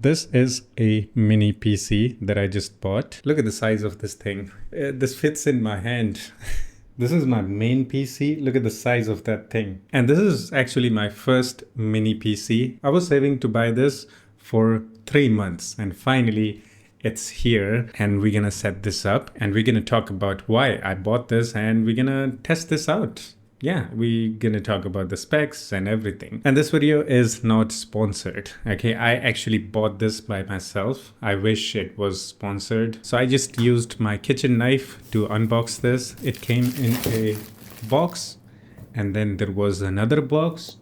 This is a mini PC that I just bought. Look at the size of this thing. This fits in my hand. This is my main PC. Look at the size of that thing. And this is actually my first mini PC. I was saving to buy this for 3 months and finally it's here and we're gonna set this up and we're gonna talk about why I bought this and we're gonna test this out. Yeah, we're gonna talk about the specs and everything. And this video is not sponsored. Okay, I actually bought this by myself. I wish it was sponsored. So I just used my kitchen knife to unbox this. It came in a box and then there was another box.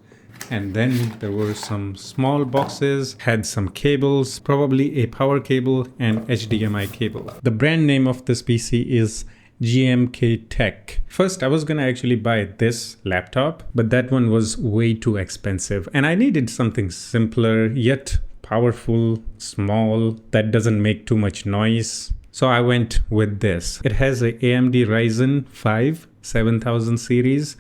And then there were some small boxes, had some cables, probably a power cable and HDMI cable. The brand name of this PC is GMK Tech. First, I was gonna actually buy this laptop, but that one was way too expensive. And I needed something simpler, yet powerful, small, that doesn't make too much noise. So I went with this. It has a AMD Ryzen 5 7000 series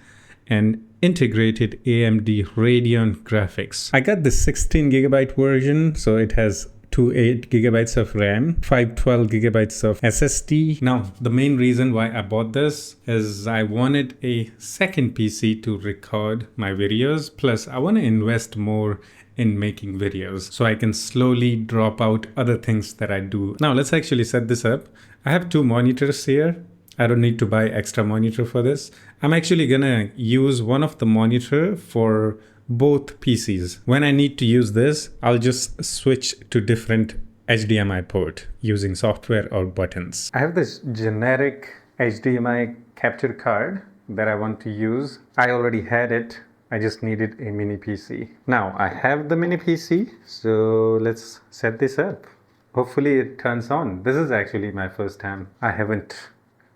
and integrated AMD Radeon graphics. I got the 16GB version, so it has 8GB of RAM, 512GB of SSD. Now, the main reason why I bought this is I wanted a second PC to record my videos. Plus, I want to invest more in making videos so I can slowly drop out other things that I do. Now, let's actually set this up. I have 2 monitors here. I don't need to buy extra monitor for this. I'm actually gonna use one of the monitor for both PCs. When I need to use this, I'll just switch to different HDMI port using software or buttons. I have this generic HDMI capture card that I want to use. I already had it. I just needed a mini PC. Now I have the mini PC, so let's set this up. Hopefully it turns on. This is actually my first time. I haven't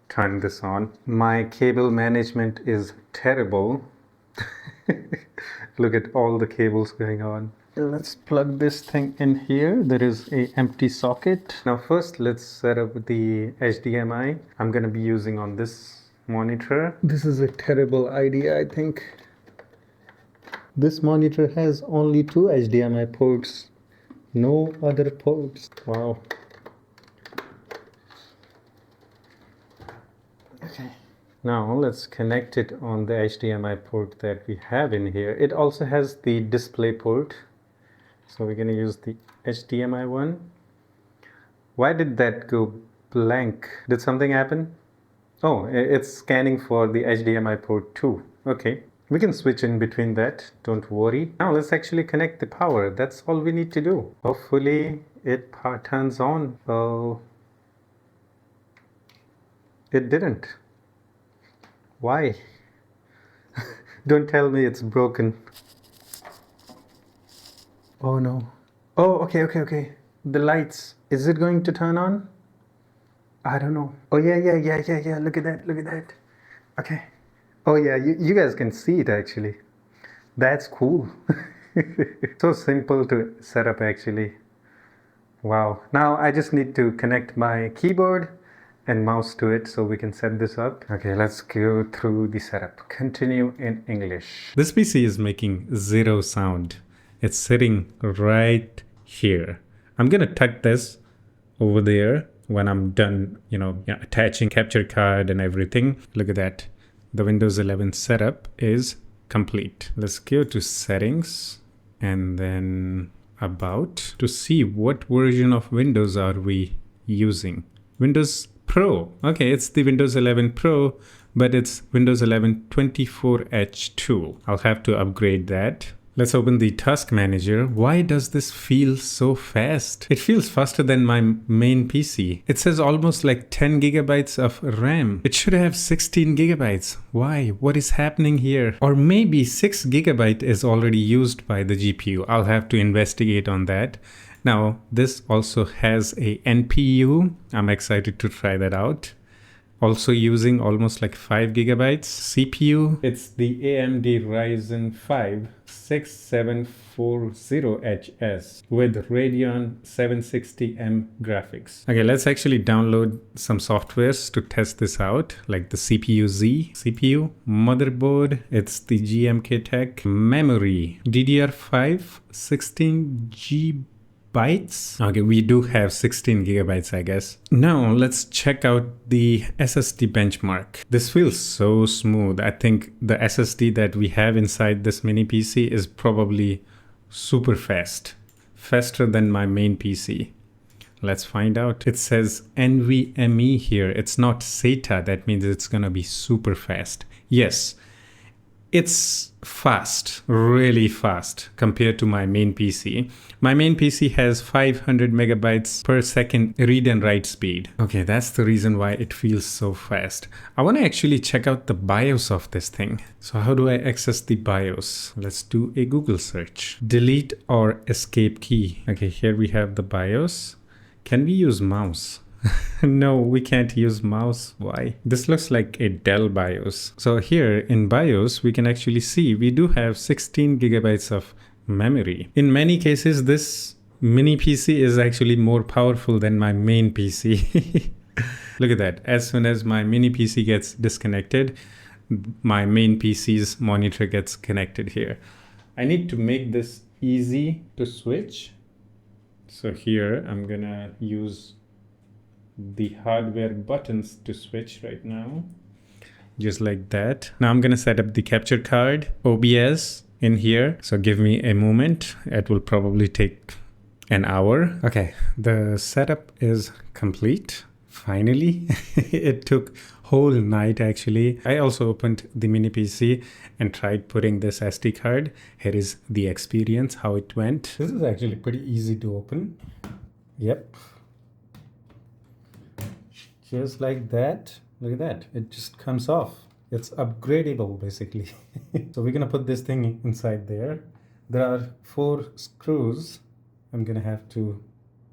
turned this on. My cable management is terrible. Look at all the cables going on. Let's plug this thing in here. There is an empty socket. Now first let's set up the HDMI. I'm gonna be using on this monitor. This is a terrible idea, I think. This monitor has only 2 HDMI ports. No other ports. Wow. Okay. Now let's connect it on the HDMI port that we have in here. It also has the display port. So we're gonna use the HDMI one. Why did that go blank? Did something happen? Oh, it's scanning for the HDMI port too. Okay, we can switch in between that, don't worry. Now let's actually connect the power. That's all we need to do. Hopefully it turns on. Oh, it didn't. Why? Don't tell me it's broken. Oh no. Oh, okay. The lights. Is it going to turn on? I don't know. Oh yeah. Look at that. Okay. Oh yeah, you guys can see it actually. That's cool. So simple to set up actually. Wow. Now I just need to connect my keyboard and mouse to it so we can set this up. Okay, let's go through the setup. Continue in English. This PC is making 0 sound. It's sitting right here. I'm gonna tuck this over there when I'm done, attaching capture card and everything. Look at that. The Windows 11 setup is complete. Let's go to settings and then about to see what version of Windows are we using. Windows Pro. Okay, it's the Windows 11 Pro, but it's Windows 11 24H2. I'll have to upgrade that. Let's open the task manager. Why does this feel so fast? It feels faster than my main PC. It says almost like 10 gigabytes of RAM. It should have 16 gigabytes. Why? What is happening here? Or maybe 6 gigabyte is already used by the GPU. I'll have to investigate on that. Now, this also has a NPU. I'm excited to try that out. Also using almost like 5 gigabytes. CPU, it's the AMD Ryzen 5 6740HS with Radeon 760M graphics. Okay, let's actually download some softwares to test this out, like the CPU-Z CPU, motherboard, it's the GMK Tech, memory, DDR5 16GB bytes. Okay, we do have 16 gigabytes, I guess. Now let's check out the SSD benchmark. This feels so smooth. I think the SSD that we have inside this mini PC is probably super fast, faster than my main PC. Let's find out. It says NVMe here. It's not SATA. That means it's gonna be super fast. Yes, it's fast, really fast compared to my main PC. My main PC has 500 megabytes per second read and write speed. Okay, that's the reason why it feels so fast. I want to actually check out the BIOS of this thing. So how do I access the BIOS? Let's do a Google search. Delete or escape key. Okay, here we have the BIOS. Can we use mouse? No, we can't use mouse. Why? This looks like a Dell BIOS. So here in BIOS, we can actually see we do have 16 gigabytes of memory. In many cases, this mini PC is actually more powerful than my main PC. Look at that. As soon as my mini PC gets disconnected, my main PC's monitor gets connected here. I need to make this easy to switch. So here I'm gonna use the hardware buttons to switch right now, just like that. Now I'm gonna set up the capture card OBS in here. So give me a moment. It will probably take an hour. Okay, the setup is complete. Finally, it took whole night actually. I also opened the mini PC and tried putting this SD card. Here is the experience, how it went. This is actually pretty easy to open. Yep. Just like that. Look at that. It just comes off. It's upgradable basically. So we're gonna put this thing inside there. There are 4 screws. I'm gonna have to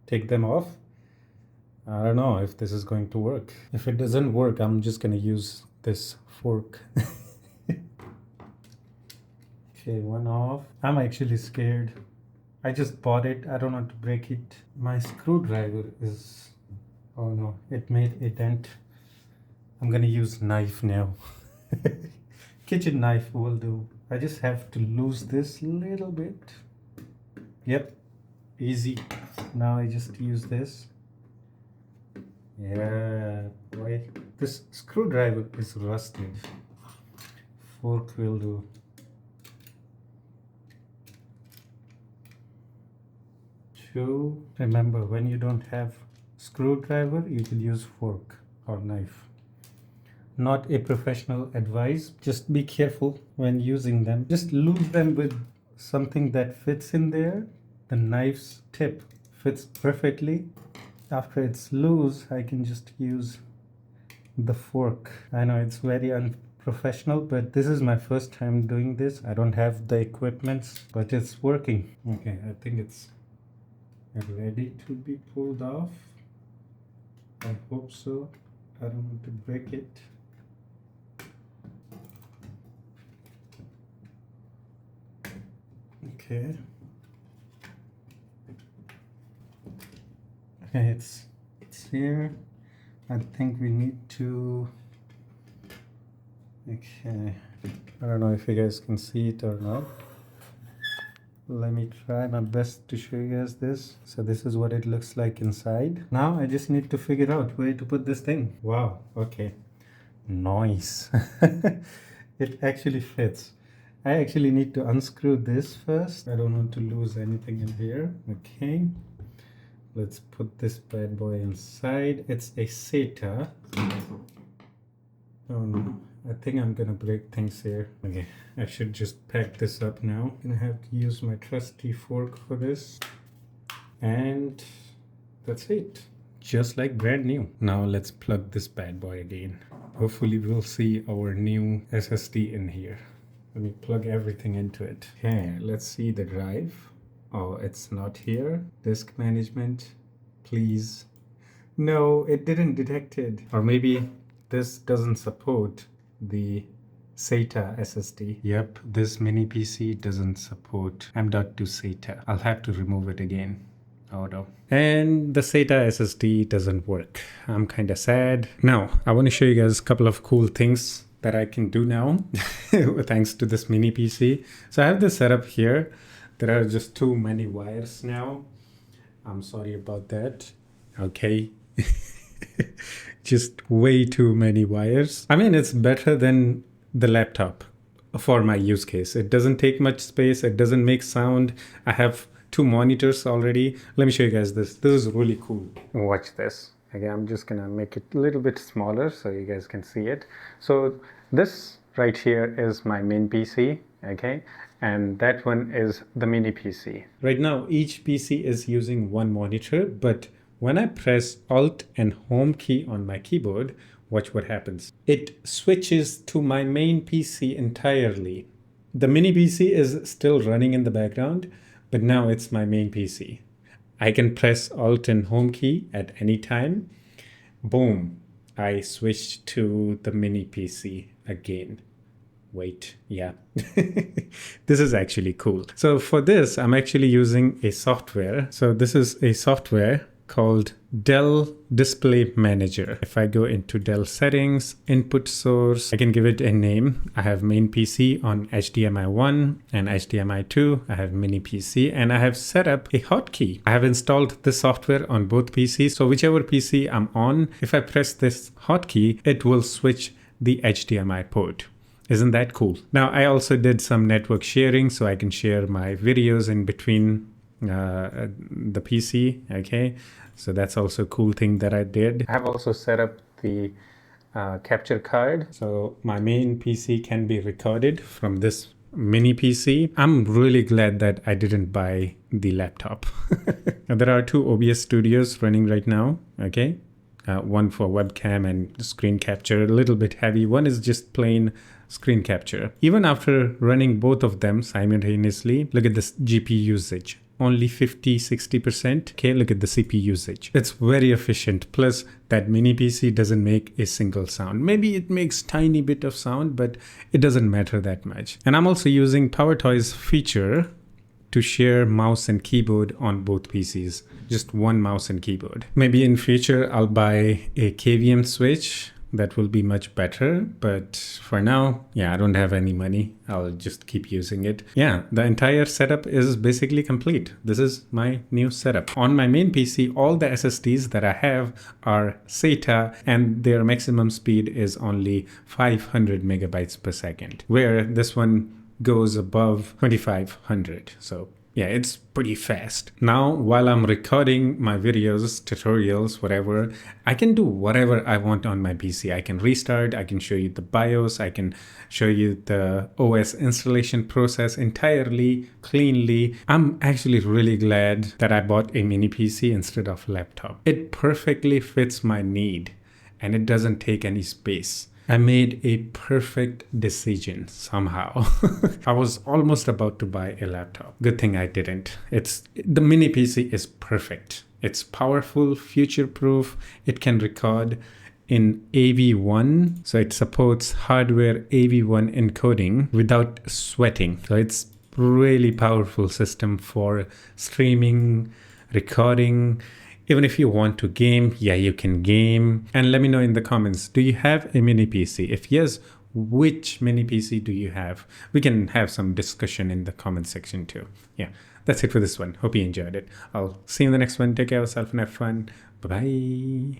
take them off. I don't know if this is going to work. If it doesn't work, I'm just gonna use this fork. Okay, one off. I'm actually scared. I just bought it. I don't want to break it. My screwdriver is... Oh no, it made a dent. I'm gonna use knife now. Kitchen knife will do. I just have to lose this little bit. Yep, easy. Now I just use this. Yeah, boy. This screwdriver is rusted. Fork will do. Two. Remember, when you don't have screwdriver, you can use fork or knife. Not a professional advice. Just be careful when using them. Just lube them with something that fits in there. The knife's tip fits perfectly. After it's loose, I can just use the fork. I know it's very unprofessional, but this is my first time doing this. I don't have the equipment, but it's working. Okay, I think it's ready to be pulled off. I hope so. I don't want to break it. Okay. Okay, it's here. I think we need to... Okay. I don't know if you guys can see it or not. Let me try my best to show you guys this. So this is what it looks like inside. Now I just need to figure out where to put this thing. Wow, okay. Nice. It actually fits. I actually need to unscrew this first. I don't want to lose anything in here. Okay. Let's put this bad boy inside. It's a SATA. Oh no. I think I'm gonna break things here. Okay, I should just pack this up now. I'm gonna have to use my trusty fork for this. And that's it. Just like brand new. Now let's plug this bad boy again. Hopefully we'll see our new SSD in here. Let me plug everything into it. Okay, let's see the drive. Oh, it's not here. Disk management, please. No, it didn't detect it. Or maybe this doesn't support the SATA SSD. Yep, this mini PC doesn't support M.2 SATA. I'll have to remove it again. Oh no. And the SATA SSD doesn't work. I'm kind of sad. Now, I want to show you guys a couple of cool things that I can do now thanks to this mini PC. So I have this setup here. There are just too many wires now. I'm sorry about that. Okay. Just way too many wires. I mean, it's better than the laptop for my use case. It doesn't take much space. It doesn't make sound. I have 2 monitors already. Let me show you guys this. This is really cool. Watch this. Again, I'm just gonna make it a little bit smaller so you guys can see it. So this right here is my main PC, okay? And that one is the mini PC. Right now, each PC is using one monitor, but when I press Alt and Home key on my keyboard, watch what happens. It switches to my main PC entirely. The mini PC is still running in the background, but now it's my main PC. I can press Alt and Home key at any time. Boom, I switched to the mini PC again. Wait, yeah. This is actually cool. So for this, I'm actually using a software. So this is a software called Dell Display Manager. If I go into Dell settings, input source, I can give it a name. I have main PC on HDMI 1 and HDMI 2. I have mini PC and I have set up a hotkey. I have installed this software on both PCs. So whichever PC I'm on, if I press this hotkey, it will switch the HDMI port. Isn't that cool? Now, I also did some network sharing so I can share my videos in between the PC, okay? So that's also a cool thing that I did. I have also set up the capture card. So my main PC can be recorded from this mini PC. I'm really glad that I didn't buy the laptop. Now, there are 2 OBS studios running right now, okay? One for webcam and screen capture, a little bit heavy. One is just plain screen capture. Even after running both of them simultaneously, look at this GPU usage. Only 50-60%. Okay, look at the CPU usage. It's very efficient. Plus, that mini PC doesn't make a single sound. Maybe it makes tiny bit of sound, but it doesn't matter that much. And I'm also using PowerToys feature to share mouse and keyboard on both PCs. Just one mouse and keyboard. Maybe in future, I'll buy a KVM switch. That will be much better, but for now, yeah, I don't have any money. I'll just keep using it. Yeah, the entire setup is basically complete. This is my new setup. On my main PC, all the SSDs that I have are SATA and their maximum speed is only 500 megabytes per second, where this one goes above 2500. So yeah, it's pretty fast. Now, while I'm recording my videos, tutorials, whatever, I can do whatever I want on my PC. I can restart, I can show you the BIOS, I can show you the OS installation process entirely, cleanly. I'm actually really glad that I bought a mini PC instead of laptop. It perfectly fits my need and it doesn't take any space. I made a perfect decision somehow. I was almost about to buy a laptop. Good thing I didn't. The mini PC is perfect. It's powerful, future-proof. It can record in AV1. So it supports hardware AV1 encoding without sweating. So it's really powerful system for streaming, recording. Even if you want to game, yeah, you can game. And let me know in the comments, do you have a mini PC? If yes, which mini PC do you have? We can have some discussion in the comment section too. Yeah, that's it for this one. Hope you enjoyed it. I'll see you in the next one. Take care of yourself and have fun. Bye-bye.